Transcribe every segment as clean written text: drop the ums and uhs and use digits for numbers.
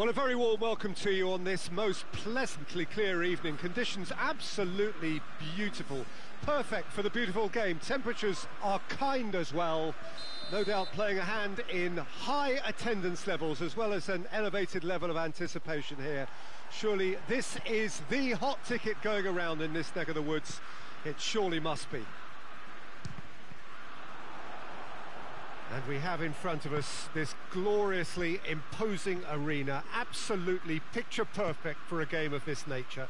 Well, a very warm welcome to you on this most pleasantly clear evening. Conditions absolutely beautiful. Perfect for the beautiful game. Temperatures are kind as well. No doubt playing a hand in high attendance levels as well as an elevated level of anticipation here. Surely this is the hot ticket going around in this neck of the woods. It surely must be. And we have in front of us this gloriously imposing arena, absolutely picture perfect for a game of this nature.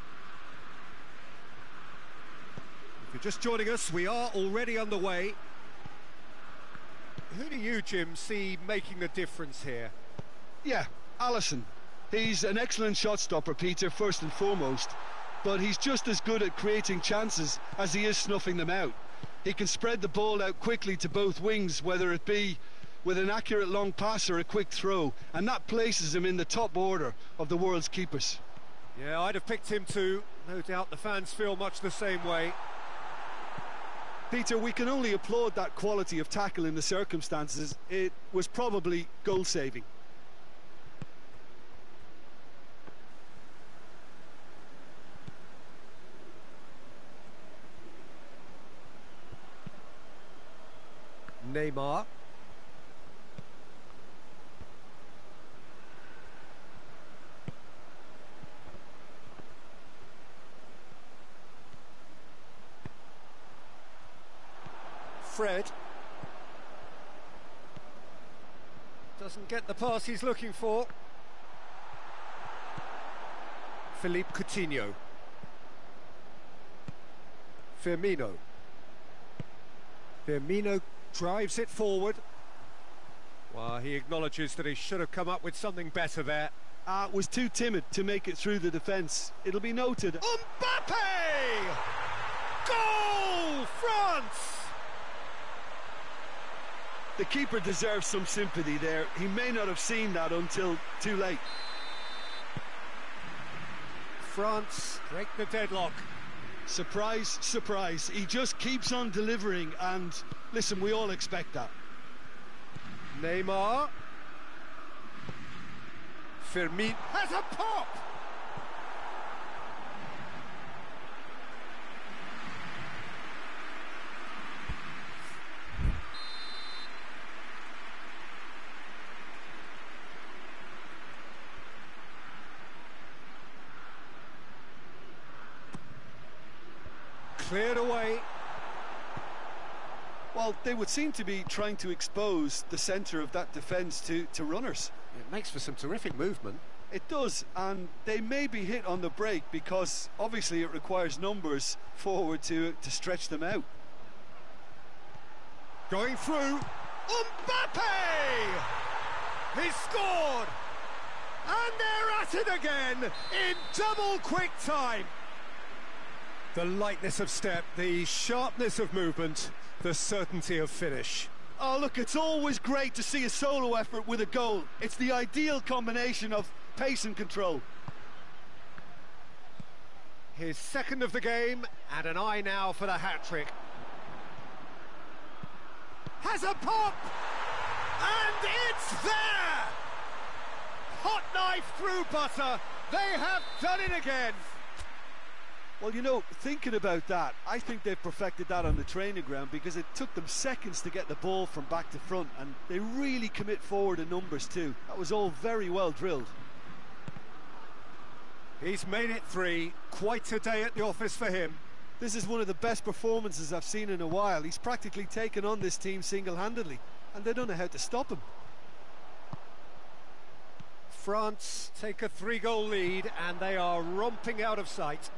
If you're just joining us, we are already underway. Who do you, Jim, see making the difference here? Yeah, Alisson. He's an excellent shot stopper, Peter, first and foremost, but he's just as good at creating chances as he is snuffing them out. He can spread the ball out quickly to both wings, whether it be with an accurate long pass or a quick throw, and that places him in the top order of the world's keepers. Yeah, I'd have picked him too. No doubt the fans feel much the same way. Peter, we can only applaud that quality of tackle in the circumstances. It was probably goal-saving. Neymar. Fred. Doesn't get the pass he's looking for. Philippe Coutinho. Firmino. Firmino drives it forward. Well, he acknowledges that he should have come up with something better there. Was too timid to make it through the defence. It'll be noted. Mbappe! Goal! France! The keeper deserves some sympathy there. He may not have seen that until too late. France break the deadlock. Surprise, surprise. He just keeps on delivering, and listen, we all expect that. Neymar. Firmino has a pop! Cleared away. Well, they would seem to be trying to expose the centre of that defence to runners. It makes for some terrific movement. It does, and they may be hit on the break because obviously it requires numbers forward to stretch them out. Going through. Mbappe! He scored! And they're at it again in double quick time. The lightness of step, the sharpness of movement, the certainty of finish. Oh, look, it's always great to see a solo effort with a goal. It's the ideal combination of pace and control. His second of the game, and an eye now for the hat-trick. Has a pop! And it's there! Hot knife through butter. They have done it again. Well, you know, thinking about that, I think they've perfected that on the training ground because it took them seconds to get the ball from back to front, and they really commit forward in numbers too. That was all very well drilled. He's made it three. Quite a day at the office for him. This is one of the best performances I've seen in a while. He's practically taken on this team single-handedly, and they don't know how to stop him. France take a 3-goal lead, and they are romping out of sight.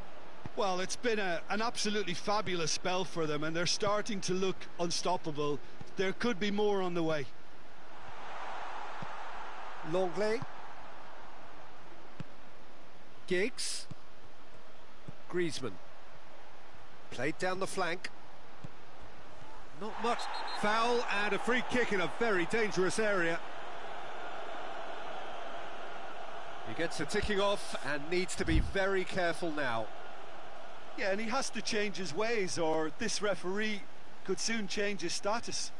Well, it's been an absolutely fabulous spell for them, and they're starting to look unstoppable. There could be more on the way. Longley. Giggs. Griezmann. Played down the flank. Not much. Foul and a free kick in a very dangerous area. He gets a ticking off and needs to be very careful now. Yeah, and he has to change his ways, or this referee could soon change his status.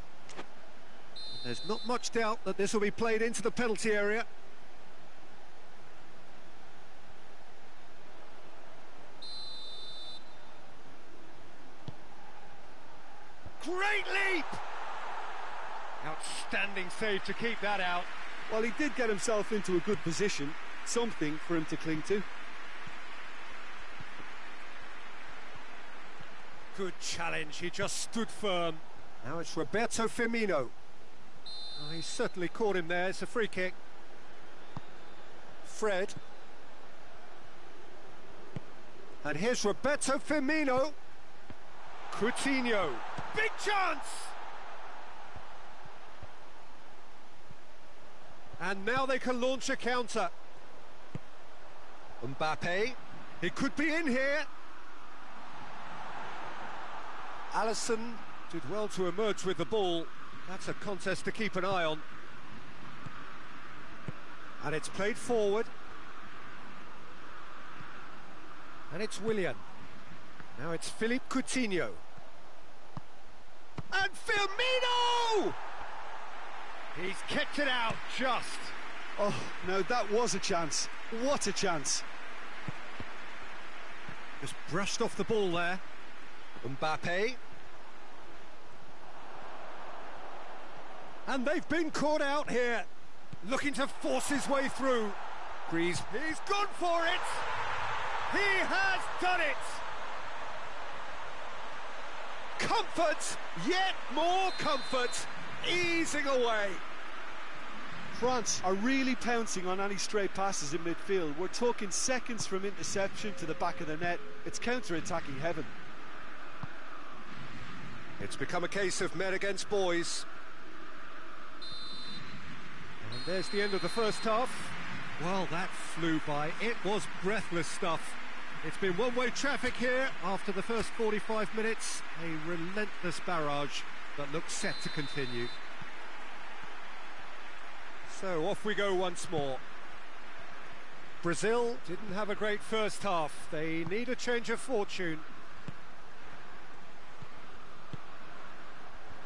There's not much doubt that this will be played into the penalty area. Great leap! Outstanding save to keep that out. Well, he did get himself into a good position, something for him to cling to. Good challenge, he just stood firm. Now it's Roberto Firmino. Oh, he certainly caught him there, it's a free kick. Fred. And here's Roberto Firmino. Coutinho. Big chance! And now they can launch a counter. Mbappe. He could be in here. Alisson did well to emerge with the ball. That's a contest to keep an eye on. And it's played forward. And it's Willian. Now it's Philippe Coutinho. And Firmino! He's kicked it out, just. Oh, no, that was a chance. What a chance. Just brushed off the ball there. Mbappe. And they've been caught out here. Looking to force his way through. Grease. He's gone for it! He has done it! Comfort! Yet more comfort! Easing away. France are really pouncing on any stray passes in midfield. We're talking seconds from interception to the back of the net. It's counter-attacking heaven. It's become a case of men against boys. And there's the end of the first half. Well, that flew by. It was breathless stuff. It's been one-way traffic here after the first 45 minutes. A relentless barrage that looks set to continue. So off we go once more. Brazil didn't have a great first half. They need a change of fortune.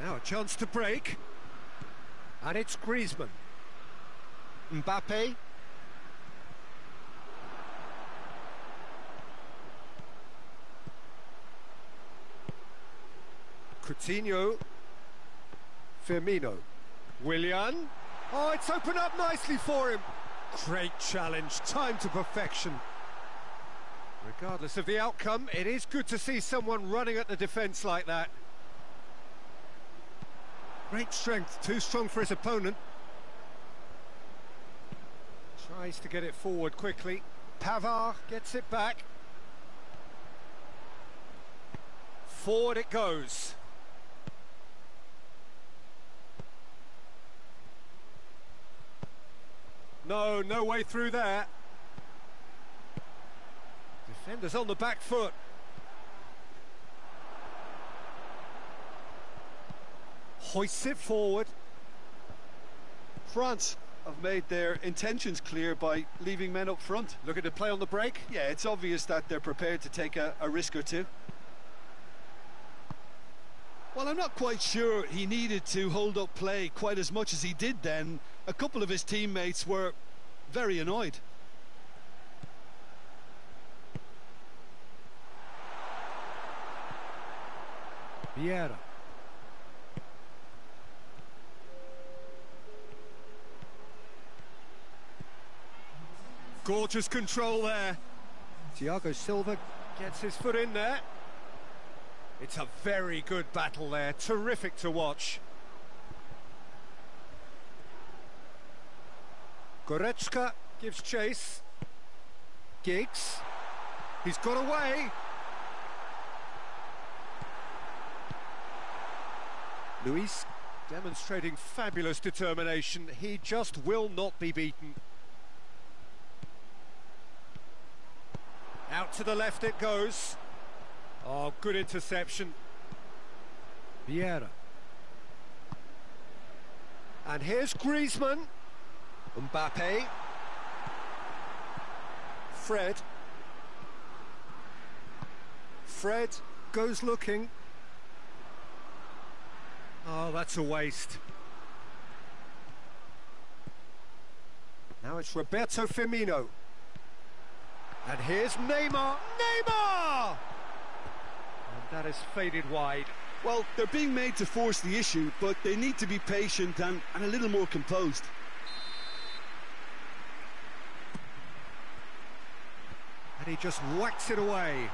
Now a chance to break. And it's Griezmann. Mbappe. Coutinho. Firmino. Willian. Oh, it's opened up nicely for him. Great challenge, time to perfection. Regardless of the outcome, it is good to see someone running at the defence like that. Great strength, too strong for his opponent. Tries to get it forward quickly. Pavard gets it back. Forward it goes. No way through there. Defenders on the back foot. Hoists it forward. France have made their intentions clear by leaving men up front. Looking to play on the break. Yeah, it's obvious that they're prepared to take a risk or two. Well, I'm not quite sure he needed to hold up play quite as much as he did then. A couple of his teammates were very annoyed. Vieira. Gorgeous control there. Thiago Silva gets his foot in there. It's a very good battle there, terrific to watch. Goretzka gives chase. Giggs. He's got away. Luis demonstrating fabulous determination. He just will not be beaten. Out to the left it goes. Oh, good interception. Vieira. And here's Griezmann. Mbappe. Fred. Fred goes looking. Oh, that's a waste. Now it's Roberto Firmino. And here's Neymar. Neymar! And That has faded wide. Well, they're being made to force the issue, but they need to be patient and a little more composed. And he just whacks it away.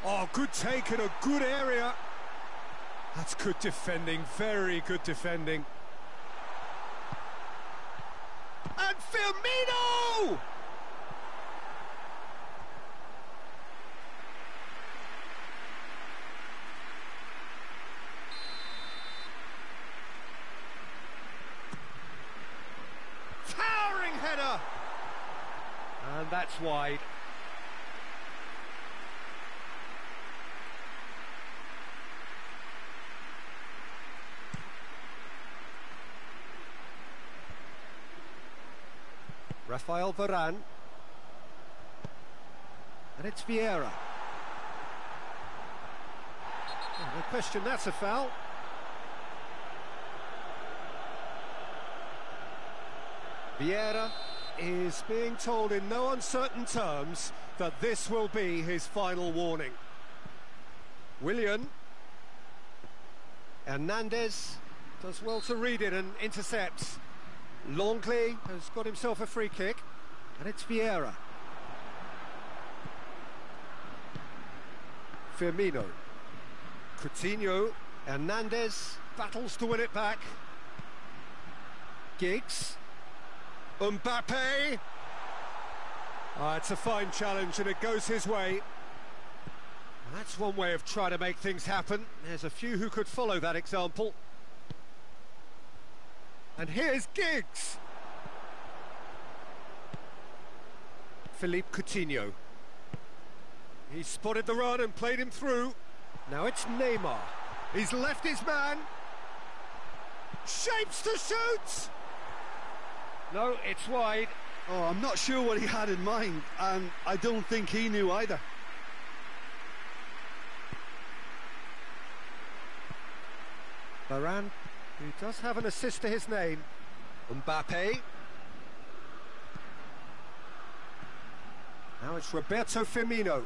Oh, good take in a good area. That's good defending, very good defending. And Firmino! Towering header! And that's wide. Rafael Varane. And it's Vieira. Oh, no question, that's a foul. Vieira is being told in no uncertain terms that this will be his final warning. Willian. Hernandez does well to read it and intercepts. Longley has got himself a free kick, and it's Vieira. Firmino. Coutinho. Hernandez battles to win it back. Giggs. Mbappe. It's a fine challenge and it goes his way. And that's one way of trying to make things happen. There's a few who could follow that example. And here's Giggs. Philippe Coutinho. He spotted the run and played him through. Now it's Neymar. He's left his man. Shapes to shoot. No, it's wide. Oh, I'm not sure what he had in mind, and I don't think he knew either. Varane, who does have an assist to his name. Mbappe. Now it's Roberto Firmino.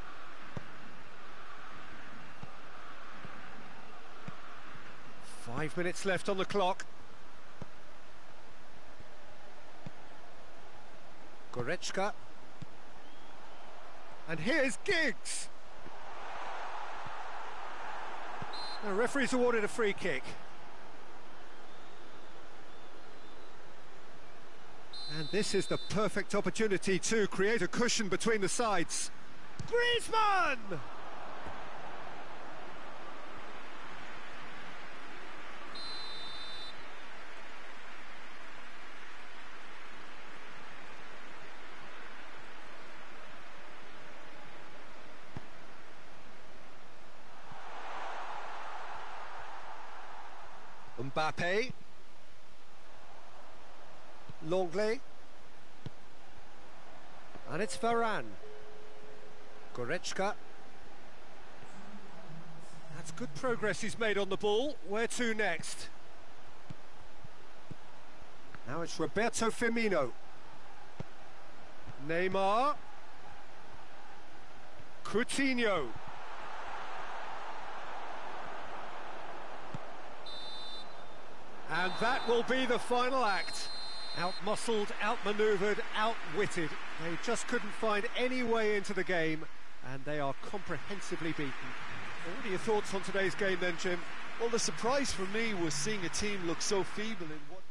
Five minutes left on the clock. Goretzka. And here's Giggs. The referee's awarded a free kick. And this is the perfect opportunity to create a cushion between the sides. Griezmann! Mbappe. Longley. And it's Varane. Goretzka. That's good progress he's made on the ball. Where to next? Now it's Roberto Firmino. Neymar. Coutinho. And that will be the final act. Out-muscled, out-manoeuvred, outwitted. They just couldn't find any way into the game, and they are comprehensively beaten. What are your thoughts on today's game then, Jim? Well, the surprise for me was seeing a team look so feeble in what...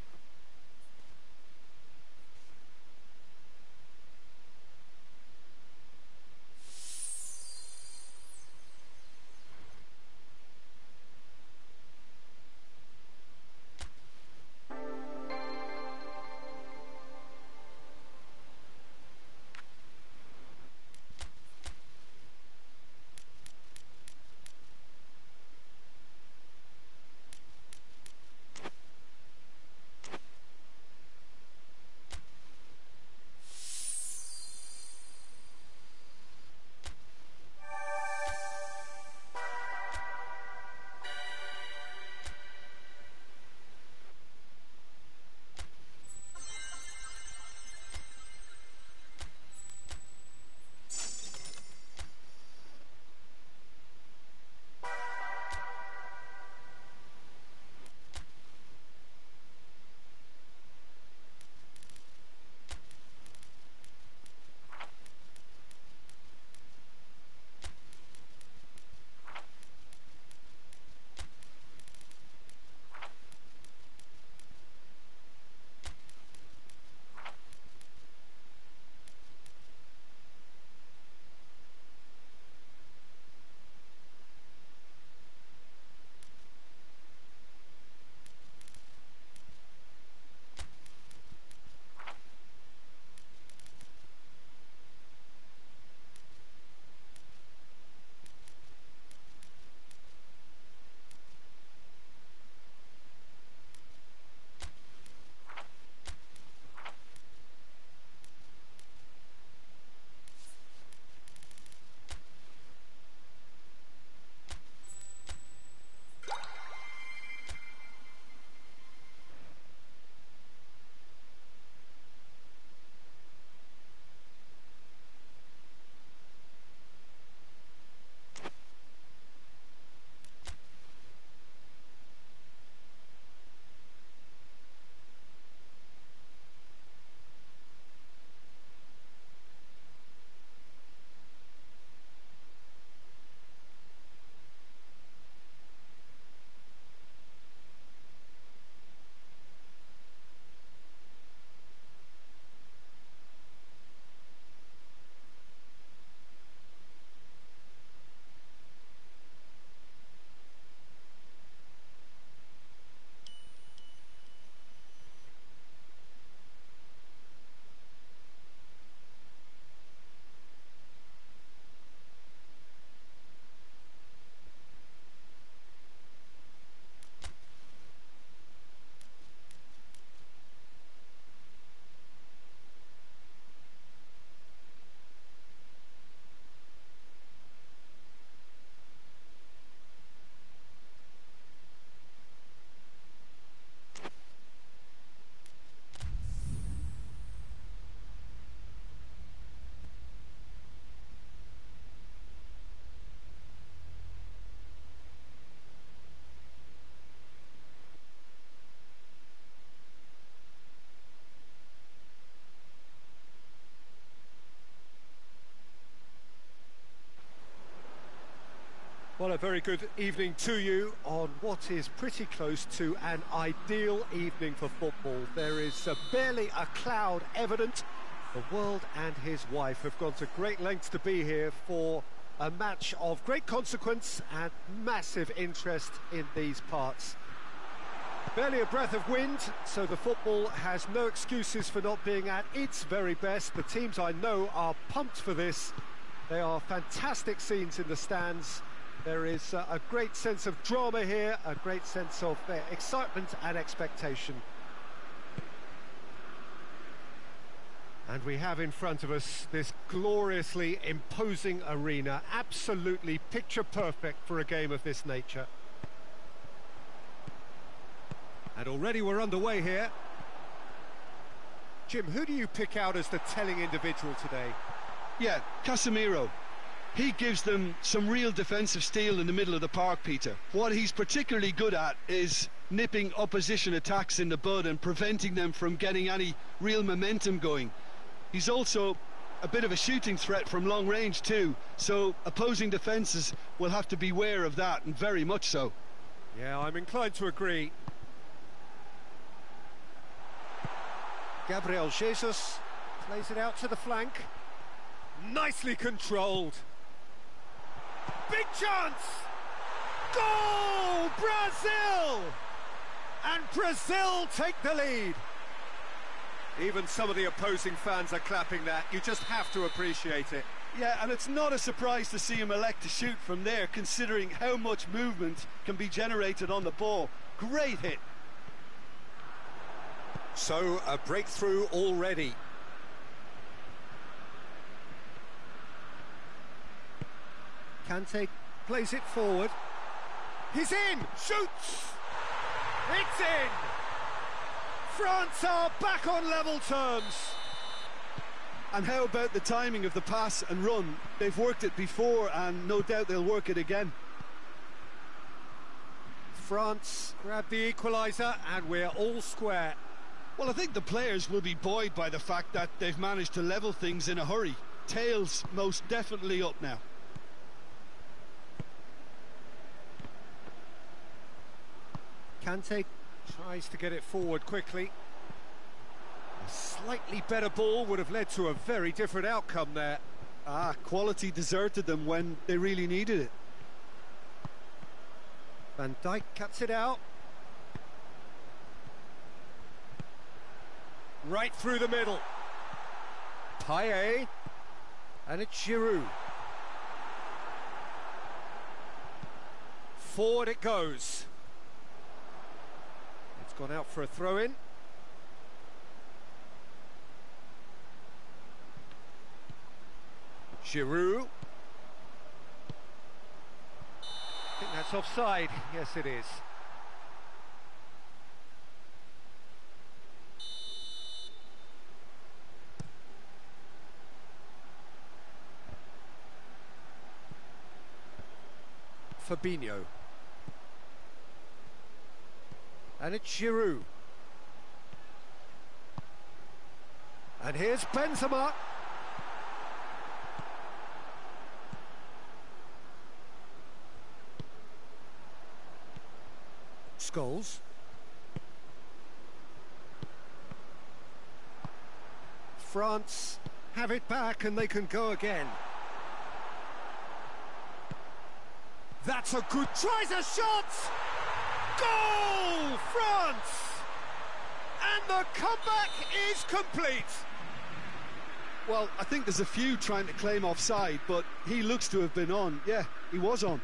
a very good evening to you on what is pretty close to an ideal evening for football. There is barely a cloud evident. The world and his wife have gone to great lengths to be here for a match of great consequence and massive interest in these parts. Barely a breath of wind, so the football has no excuses for not being at its very best. The teams I know are pumped for this. They are fantastic scenes in the stands. There is a great sense of drama here, a great sense of excitement and expectation. And we have in front of us this gloriously imposing arena, absolutely picture perfect for a game of this nature. And already we're underway here. Jim, who do you pick out as the telling individual today? Yeah, Casemiro. He gives them some real defensive steel in the middle of the park, Peter. What he's particularly good at is nipping opposition attacks in the bud and preventing them from getting any real momentum going. He's also a bit of a shooting threat from long range too, so opposing defences will have to beware of that, and very much so. Yeah, I'm inclined to agree. Gabriel Jesus plays it out to the flank. Nicely controlled. Big chance! Goal! Brazil! And Brazil take the lead. Even some of the opposing fans are clapping that. You just have to appreciate it. Yeah, and it's not a surprise to see him elect to shoot from there, considering how much movement can be generated on the ball. Great hit. So, a breakthrough already. Kante plays it forward. He's in! Shoots! It's in! France are back on level terms. And how about the timing of the pass and run? They've worked it before and no doubt they'll work it again. France grab the equaliser and we're all square. Well, I think the players will be buoyed by the fact that they've managed to level things in a hurry. Tails most definitely up now. Kante tries to get it forward quickly. A slightly better ball would have led to a very different outcome there. Quality deserted them when they really needed it. Van Dijk cuts it out. Right through the middle. Payet. And it's Giroud. Forward it goes. It's gone out for a throw-in. Giroud. I think that's offside. Yes, it is. Fabinho. And it's Giroud. And here's Benzema. Scholes. France have it back and they can go again. That's a good... Tries a shot! Goal! France! And the comeback is complete. Well, I think there's a few trying to claim offside, but he looks to have been on. Yeah, he was on.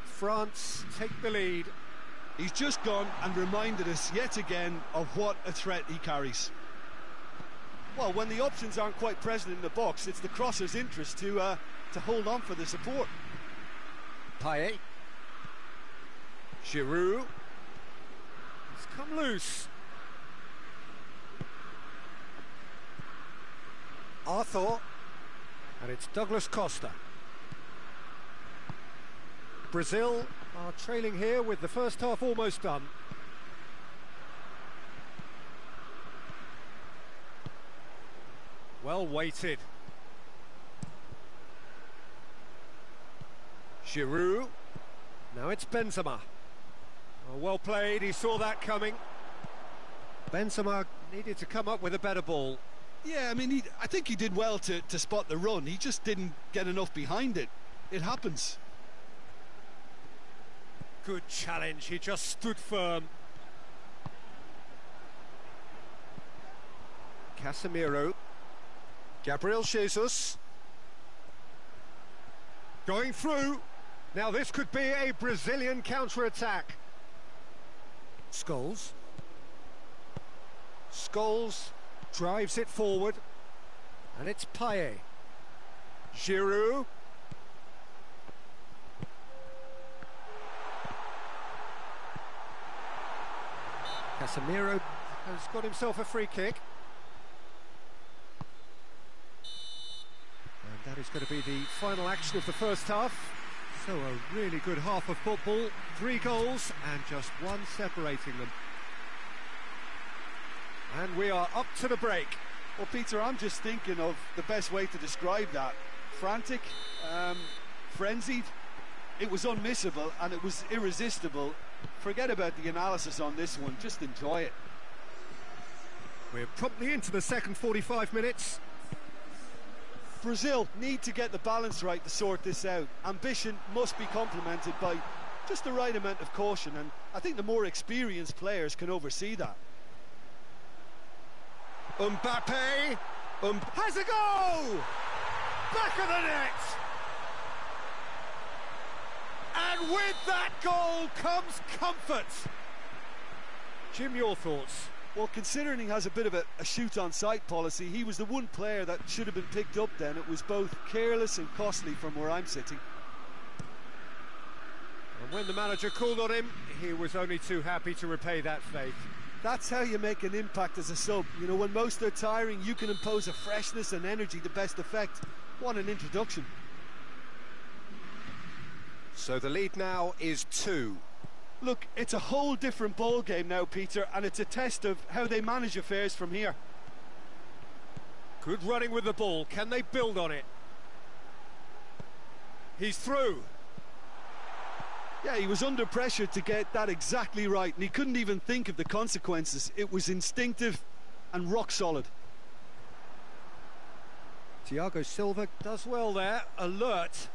France take the lead. He's just gone and reminded us yet again of what a threat he carries. Well, when the options aren't quite present in the box, it's the crosser's interest to hold on for the support. Payet. Giroud. He's come loose. Arthur. And it's Douglas Costa. Brazil are trailing here with the first half almost done. Well weighted. Giroud. Now it's Benzema. Oh, well played, he saw that coming. Benzema needed to come up with a better ball. Yeah, I mean, I think he did well to spot the run. He just didn't get enough behind it. It happens. Good challenge, he just stood firm. Casemiro. Gabriel Jesus. Going through. Now this could be a Brazilian counter-attack. Scholes. Scholes drives it forward. And it's Payet. Giroud. Casemiro has got himself a free kick. And that is going to be the final action of the first half. So a really good half of football. 3 goals and just one separating them. And we are up to the break. Well, Peter, I'm just thinking of the best way to describe that. Frantic, frenzied. It was unmissable and it was irresistible. Forget about the analysis on this one, just enjoy it. We're promptly into the second 45 minutes. Brazil need to get the balance right to sort this out. Ambition must be complemented by just the right amount of caution, and I think the more experienced players can oversee that. Mbappe has a goal! Back of the net! And with that goal comes comfort. Jim, your thoughts? Well, considering he has a bit of a shoot-on-sight policy, he was the one player that should have been picked up then. It was both careless and costly from where I'm sitting. And when the manager called on him, he was only too happy to repay that faith. That's how you make an impact as a sub. You know, when most are tiring, you can impose a freshness and energy to best effect. What an introduction. So the lead now is 2. Look, it's a whole different ball game now, Peter, and it's a test of how they manage affairs from here. Good running with the ball. Can they build on it? He's through. Yeah, he was under pressure to get that exactly right, and he couldn't even think of the consequences. It was instinctive and rock solid. Thiago Silva does well there, alert.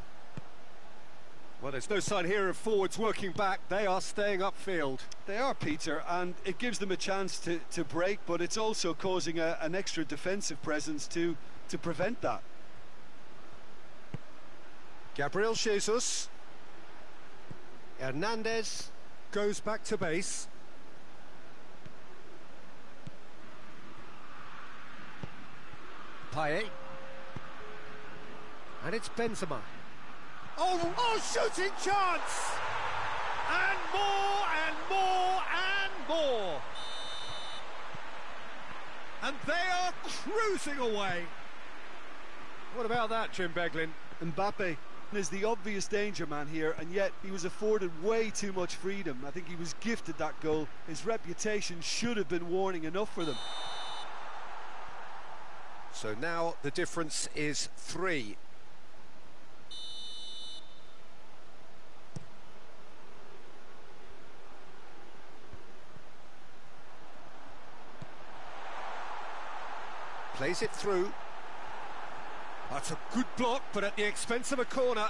Well, there's no sign here of forwards working back. They are staying upfield. They are, Peter, and it gives them a chance to break, but it's also causing an extra defensive presence to prevent that. Gabriel Jesus. Hernandez goes back to base. Payet. And it's Benzema. Oh, shooting chance! And more, and more, and more! And they are cruising away. What about that, Jim Beglin? Mbappe is the obvious danger man here, and yet he was afforded way too much freedom. I think he was gifted that goal. His reputation should have been warning enough for them. So now the difference is 3. Plays it through. That's a good block, but at the expense of a corner.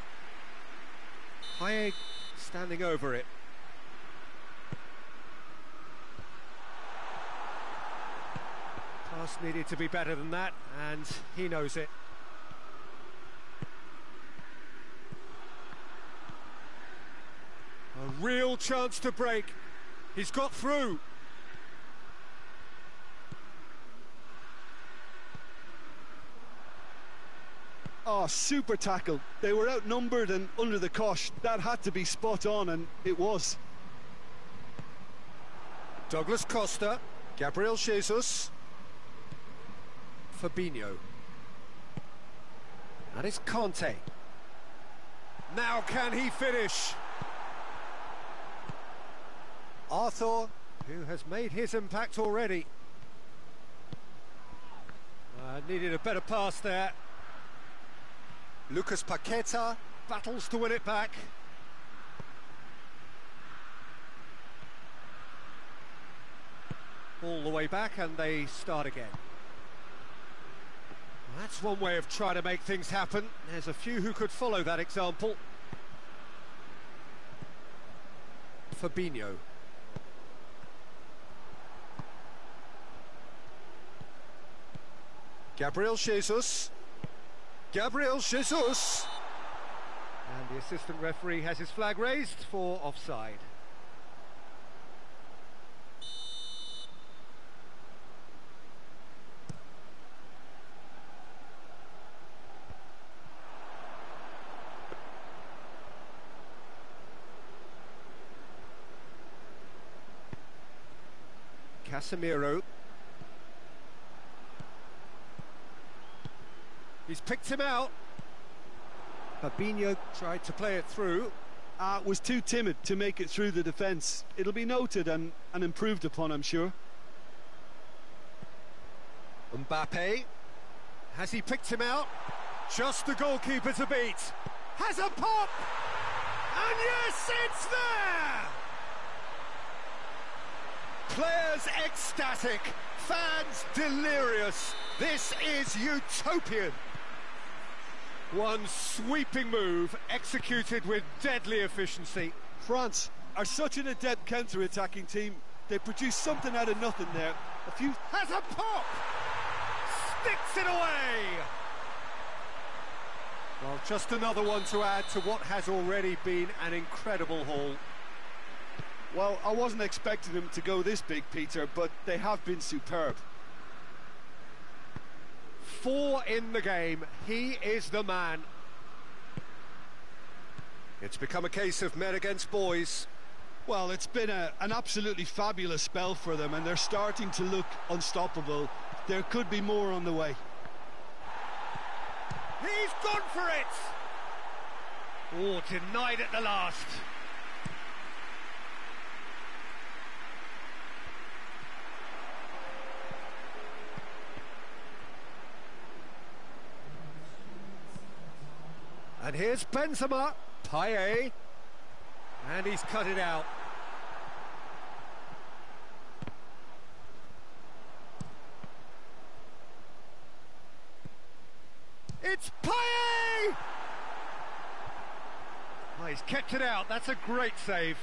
Payet standing over it. Pass needed to be better than that, and he knows it. A real chance to break. He's got through. Oh, super tackle. They were outnumbered and under the cosh. That had to be spot on, and it was. Douglas Costa, Gabriel Jesus, Fabinho. And it's Conte. Now can he finish? Arthur, who has made his impact already. Needed a better pass there. Lucas Paqueta, battles to win it back. All the way back, and they start again. That's one way of trying to make things happen. There's a few who could follow that example. Fabinho. Gabriel Jesus. Gabriel Jesus! And the assistant referee has his flag raised for offside. Casemiro. He's picked him out. Fabinho tried to play it through. Was too timid to make it through the defence. It'll be noted and improved upon, I'm sure. Mbappe. Has he picked him out? Just the goalkeeper to beat. Has a pop! And yes, it's there! Players ecstatic, fans delirious. This is utopian. One sweeping move executed with deadly efficiency. France are such an adept counter-attacking team. They produce something out of nothing there. Has a pop! Sticks it away! Well, just another one to add to what has already been an incredible haul. Well, I wasn't expecting them to go this big, Peter, but they have been superb. 4 in the game. He is the man. It's become a case of men against boys. Well, it's been an absolutely fabulous spell for them, and they're starting to look unstoppable. There could be more on the way. He's gone for it! Oh, denied at the last. And here's Benzema, Payet, and he's cut it out. It's Payet! Oh, he's kept it out, that's a great save.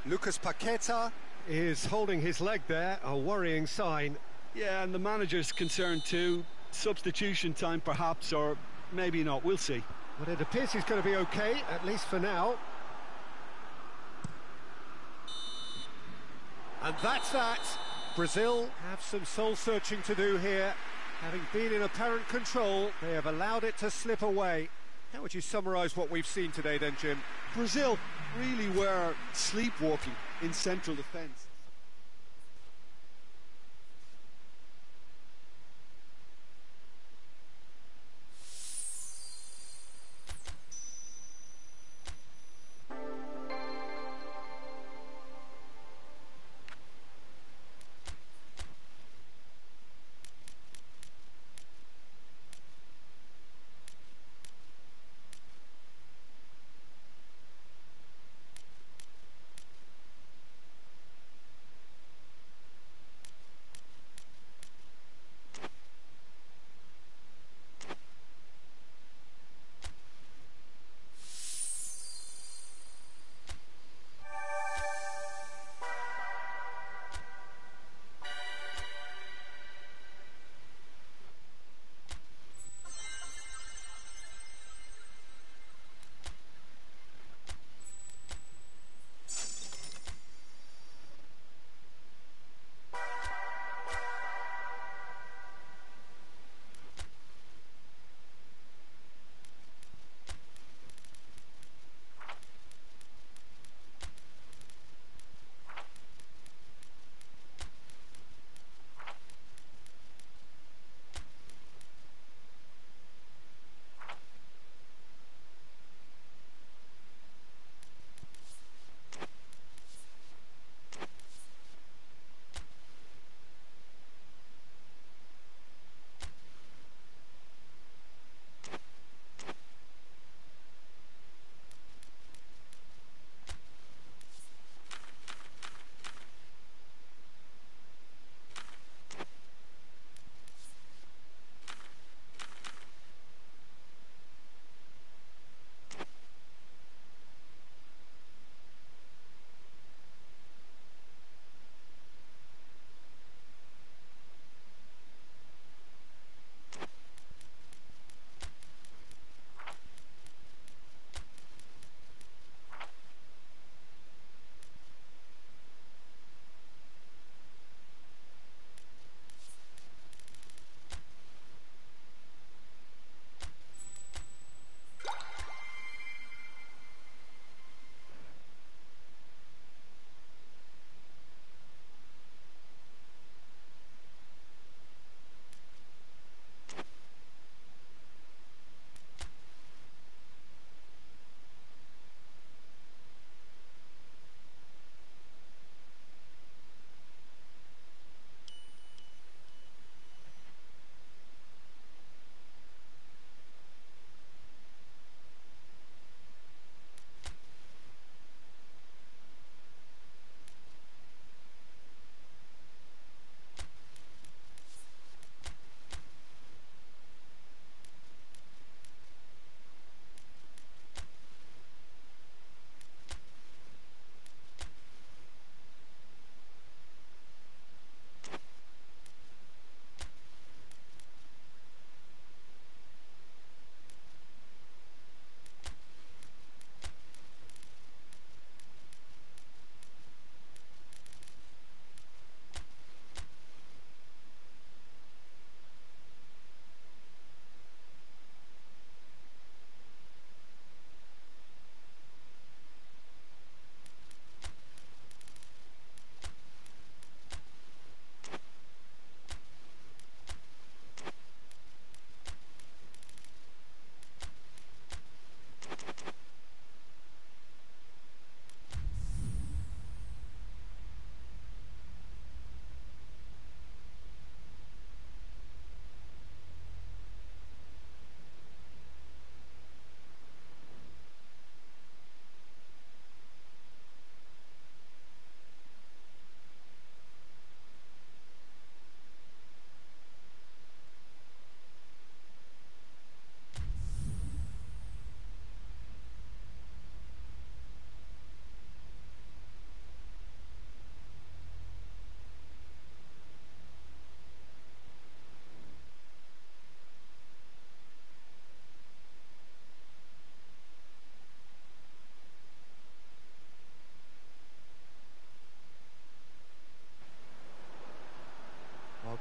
Lucas Paqueta is holding his leg there, a worrying sign. Yeah, and the manager's concerned too. Substitution time perhaps, or maybe not, we'll see. But it appears he's going to be okay, at least for now. And that's that. Brazil have some soul-searching to do here. Having been in apparent control, they have allowed it to slip away. How would you summarise what we've seen today then, Jim? Brazil really were sleepwalking in central defence.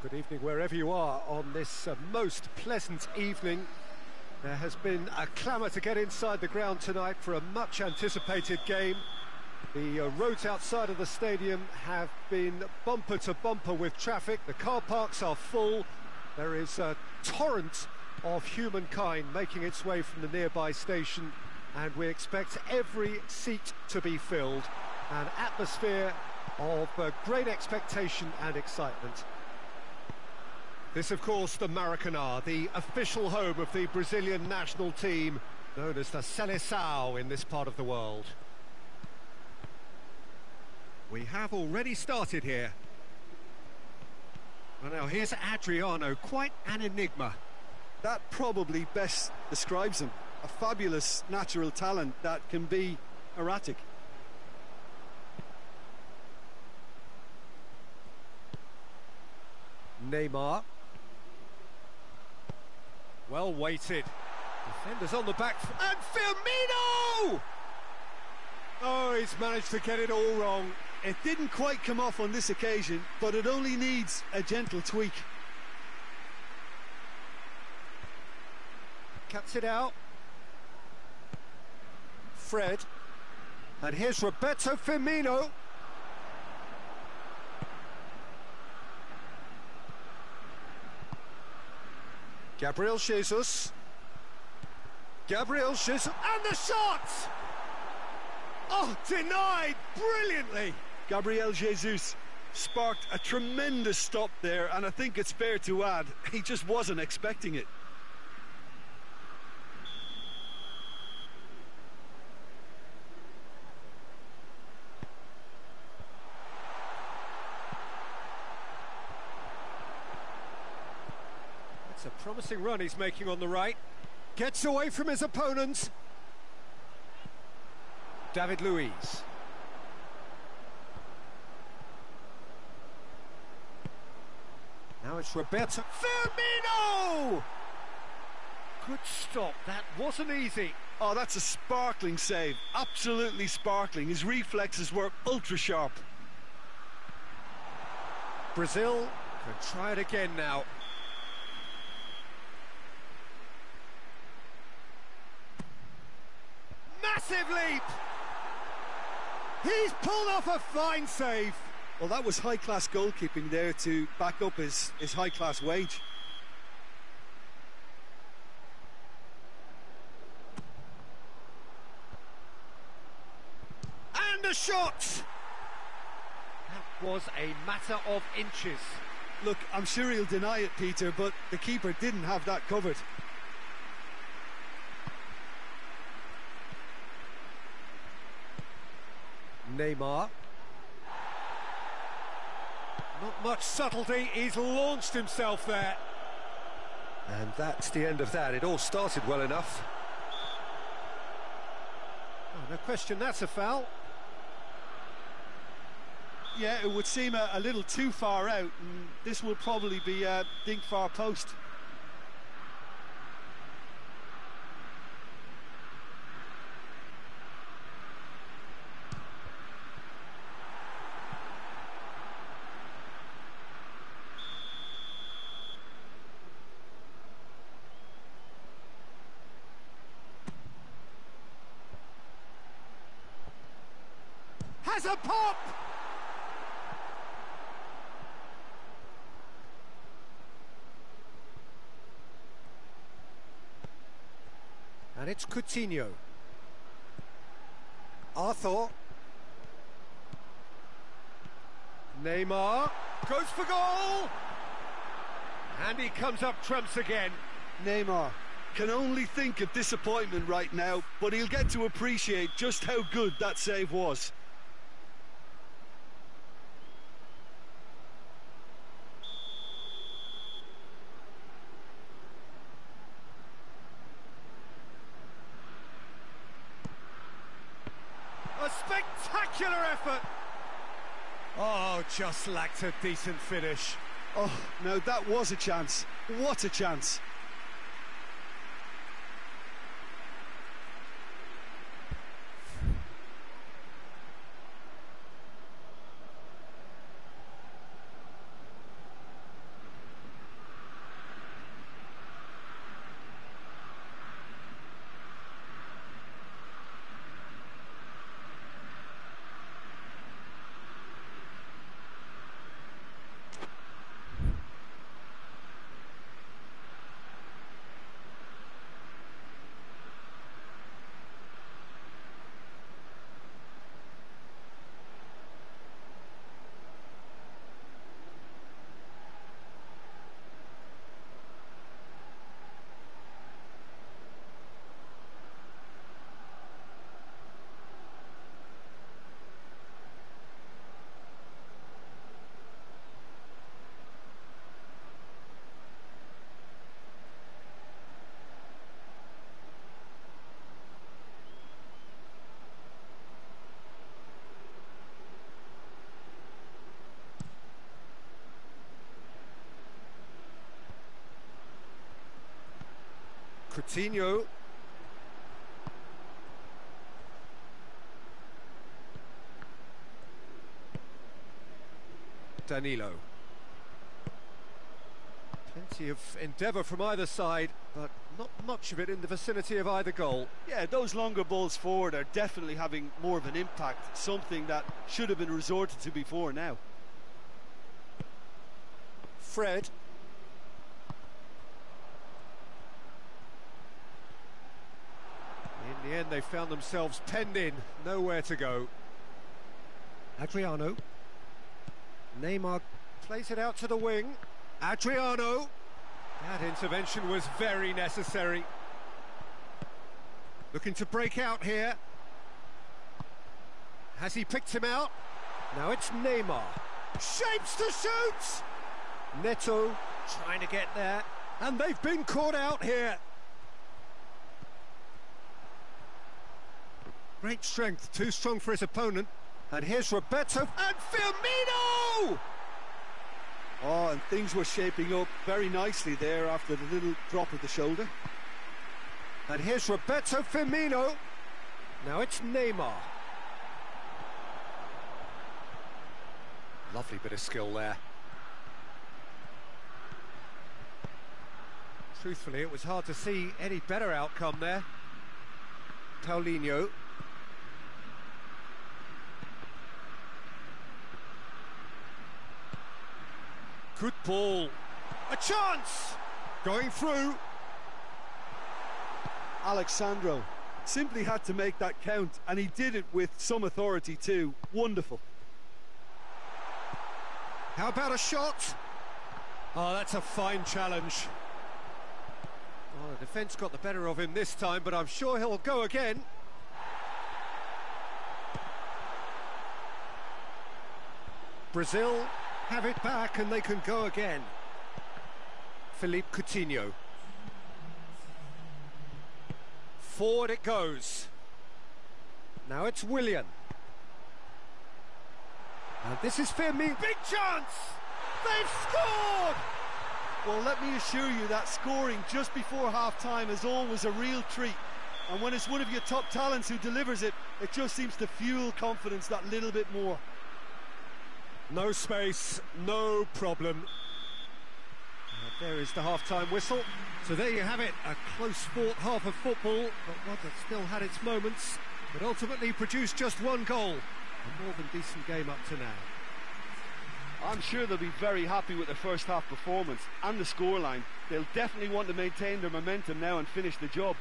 Good evening wherever you are on this most pleasant evening. There has been a clamour to get inside the ground tonight for a much anticipated game. The roads outside of the stadium have been bumper to bumper with traffic. The car parks are full. There is a torrent of humankind making its way from the nearby station, and we expect every seat to be filled. An atmosphere of great expectation and excitement. This, of course, the Maracanã, the official home of the Brazilian national team, known as the Seleção in this part of the world. We have already started here. Well, now here's Adriano, quite an enigma. That probably best describes him. A fabulous natural talent that can be erratic. Neymar. Well weighted. Defenders on the back. And Firmino! Oh, he's managed to get it all wrong. It didn't quite come off on this occasion, but it only needs a gentle tweak. Cuts it out. Fred. And here's Roberto Firmino. Gabriel Jesus. Gabriel Jesus. And the shot! Oh, denied brilliantly. Gabriel Jesus sparked a tremendous stop there, and I think it's fair to add, he just wasn't expecting it. It's a promising run he's making on the right. Gets away from his opponent. David Luiz. Now it's Roberto Firmino! Good stop, that wasn't easy. Oh, that's a sparkling save, absolutely sparkling. His reflexes were ultra sharp. Brazil could try it again now. Massive leap! He's pulled off a fine save. Well, that was high-class goalkeeping there to back up his high-class wage. And a shot! That was a matter of inches. Look, I'm sure he'll deny it, Peter, but the keeper didn't have that covered. Neymar. Not much subtlety, he's launched himself there. And that's the end of that. It all started well enough. Oh, no question, that's a foul. Yeah, it would seem a little too far out, and this will probably be a dink far post. Has a pop! And it's Coutinho. Arthur. Neymar goes for goal! And he comes up trumps again. Neymar can only think of disappointment right now, but he'll get to appreciate just how good that save was. A spectacular effort! Oh, just lacked a decent finish. Oh, no, that was a chance. What a chance. Coutinho. Danilo. Plenty of endeavour from either side, but not much of it in the vicinity of either goal. Yeah, those longer balls forward are definitely having more of an impact, something that should have been resorted to before now. Fred. In the end, they found themselves penned in, nowhere to go. Adriano. Neymar plays it out to the wing. Adriano. That intervention was very necessary. Looking to break out here. Has he picked him out? Now it's Neymar. Shapes to shoot! Neto trying to get there. And they've been caught out here. Great strength, too strong for his opponent. And here's Roberto and Firmino! Oh, and things were shaping up very nicely there after the little drop of the shoulder. And here's Roberto Firmino. Now it's Neymar. Lovely bit of skill there. Truthfully, it was hard to see any better outcome there. Paulinho. Good ball. A chance! Going through. Alexandro simply had to make that count, and he did it with some authority too. Wonderful. How about a shot? Oh, that's a fine challenge. Oh, the defence got the better of him this time, but I'm sure he'll go again. Brazil have it back and they can go again. Philippe Coutinho. Forward it goes. Now it's Willian. And this is Firmino. Big chance! They've scored! Well, let me assure you that scoring just before half-time is always a real treat. And when it's one of your top talents who delivers it, it just seems to fuel confidence that little bit more. No space, no problem. And there is the half-time whistle. So there you have it, a close-fought half of football, but one that still had its moments, but ultimately produced just one goal. A more than decent game up to now. I'm sure they'll be very happy with their first half performance and the scoreline. They'll definitely want to maintain their momentum now and finish the job.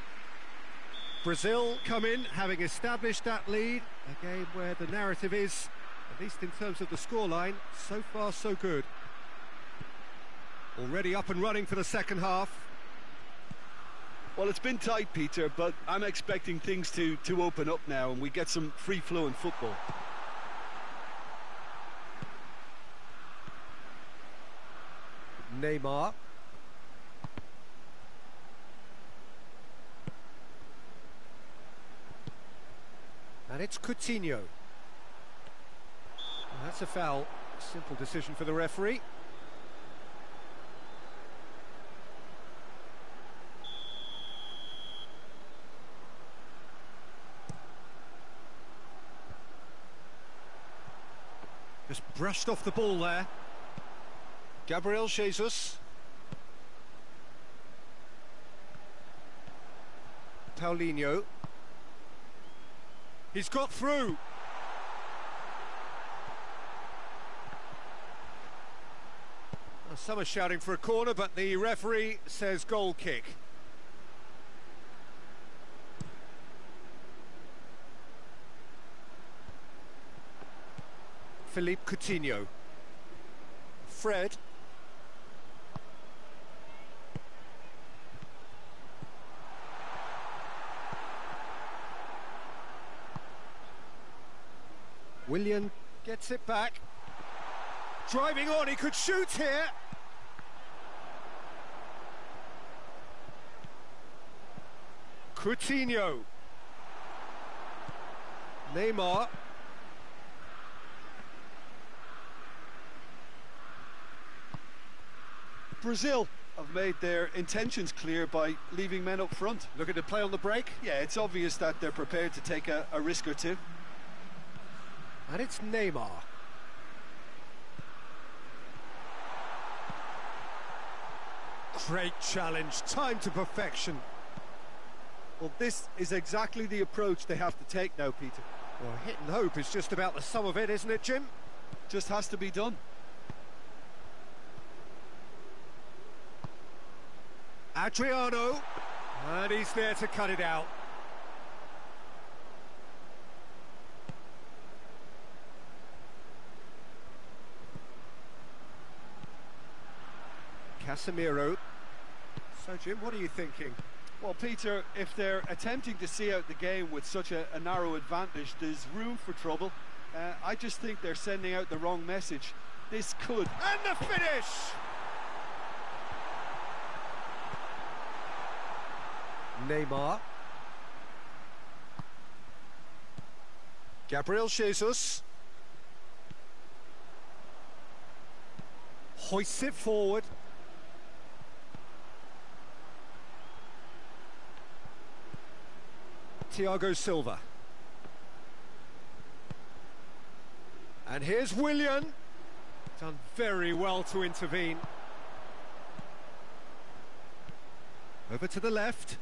Brazil come in having established that lead, a game where the narrative is, at least in terms of the scoreline, so far so good. Already up and running for the second half. Well, it's been tight, Peter, but I'm expecting things to open up now and we get some free-flowing football. Neymar. And it's Coutinho. That's a foul. Simple decision for the referee. Just brushed off the ball there. Gabriel Jesus. Paulinho. He's got through. Well, some are shouting for a corner, but the referee says goal kick. Philippe Coutinho. Fred. Willian gets it back. Driving on, he could shoot here. Coutinho. Neymar. Brazil have made their intentions clear by leaving men up front. Looking to play on the break. Yeah, it's obvious that they're prepared to take a risk or two. And it's Neymar. Great challenge, time to perfection. Well, this is exactly the approach they have to take now, Peter. Well, hit and hope is just about the sum of it, isn't it, Jim? Just has to be done. Adriano, and he's there to cut it out. Casemiro. So, Jim, what are you thinking? Well, Peter, if they're attempting to see out the game with such a narrow advantage, there's room for trouble. I just think they're sending out the wrong message. This could... And the finish! Neymar. Gabriel Jesus. Hoists it forward. Thiago Silva. And here's Willian. Done very well to intervene. Over to the left.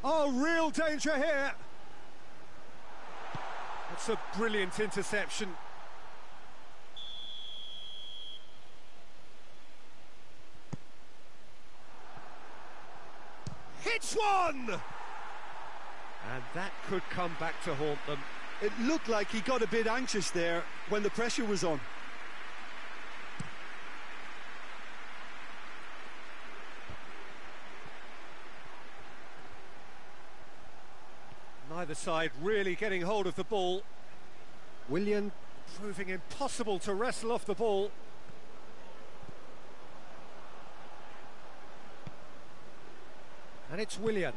Oh, real danger here. That's a brilliant interception. Hits one! And that could come back to haunt them. It looked like he got a bit anxious there when the pressure was on. Neither side really getting hold of the ball. Willian proving impossible to wrestle off the ball. And it's Willian.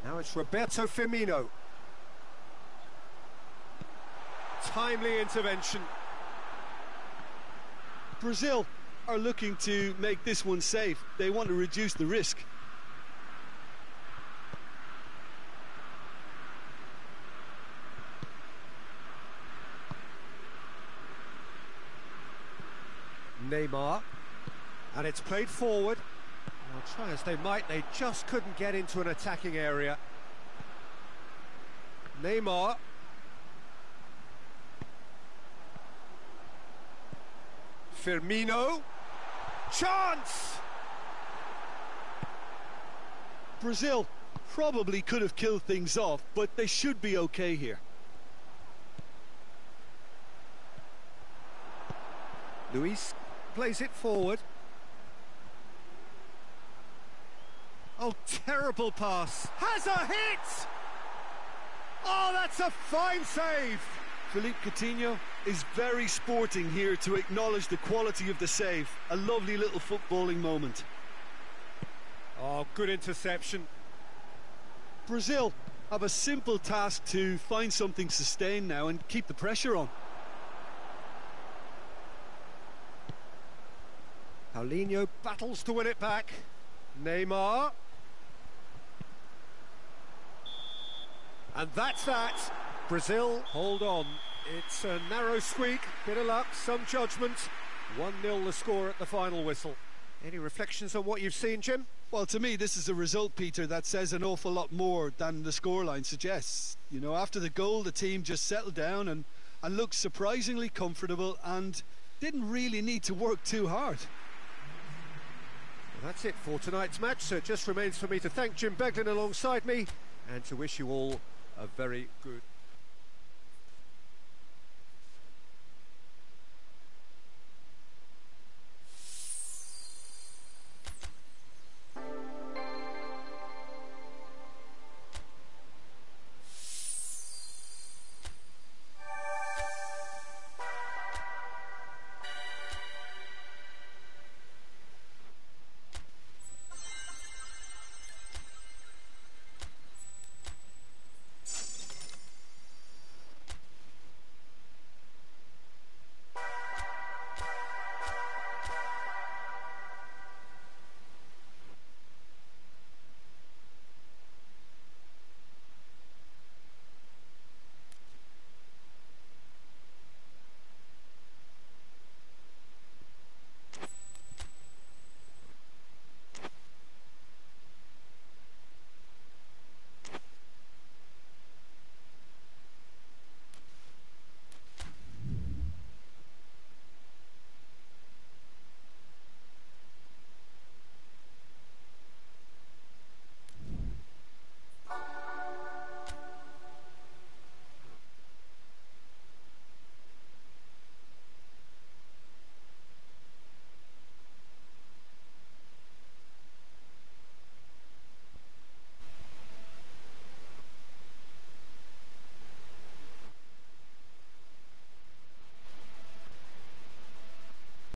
Now it's Roberto Firmino. Timely intervention. Brazil are looking to make this one safe. They want to reduce the risk. Neymar. And it's played forward. Well, try as they might, they just couldn't get into an attacking area. Neymar. Firmino. Chance! Brazil probably could have killed things off, but they should be okay here. Luis plays it forward. Oh, terrible pass. Has a hit! Oh, that's a fine save! Philippe Coutinho is very sporting here to acknowledge the quality of the save. A lovely little footballing moment. Oh, good interception. Brazil have a simple task to find something sustained now and keep the pressure on. Paulinho battles to win it back. Neymar. And that's that. Brazil hold on. It's a narrow squeak, bit of luck, some judgment. 1-0 the score at the final whistle. Any reflections on what you've seen, Jim? Well, to me, this is a result, Peter, that says an awful lot more than the scoreline suggests. You know, after the goal, the team just settled down and looked surprisingly comfortable and didn't really need to work too hard. Well, that's it for tonight's match, so it just remains for me to thank Jim Beglin alongside me and to wish you all a very good